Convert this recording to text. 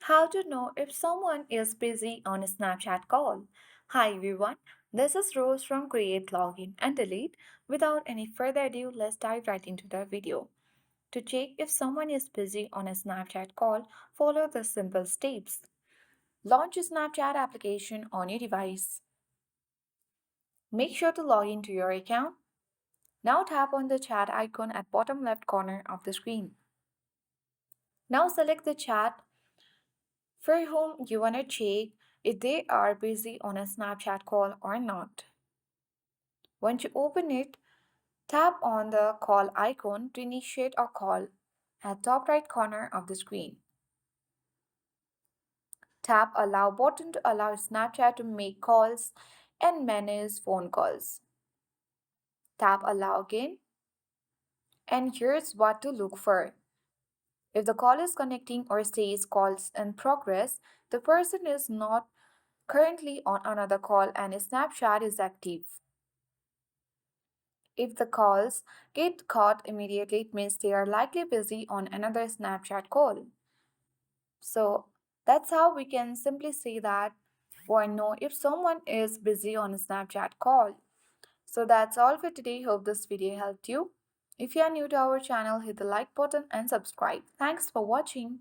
How to know if someone is busy on a Snapchat call. Hi everyone, this is Rose from Create, Login and Delete. Without any further ado, let's dive right into the video. To check if someone is busy on a Snapchat call, follow the simple steps. Launch a Snapchat application on your device. Make sure to log into your account. Now tap on the chat icon at bottom left corner of the screen. Now select the chat for whom you want to check if they are busy on a Snapchat call or not. Once you open it, tap on the call icon to initiate a call at top right corner of the screen. Tap allow button to allow Snapchat to make calls and manage phone calls. Tap allow again, and here's what to look for. If the call is connecting or says calls in progress, the person is not currently on another call and a Snapchat is active. If the calls get caught immediately, it means they are likely busy on another Snapchat call. So that's how we can simply say that or know if someone is busy on a Snapchat call. So that's all for today. Hope this video helped you. If you are new to our channel, hit the like button and subscribe. Thanks for watching.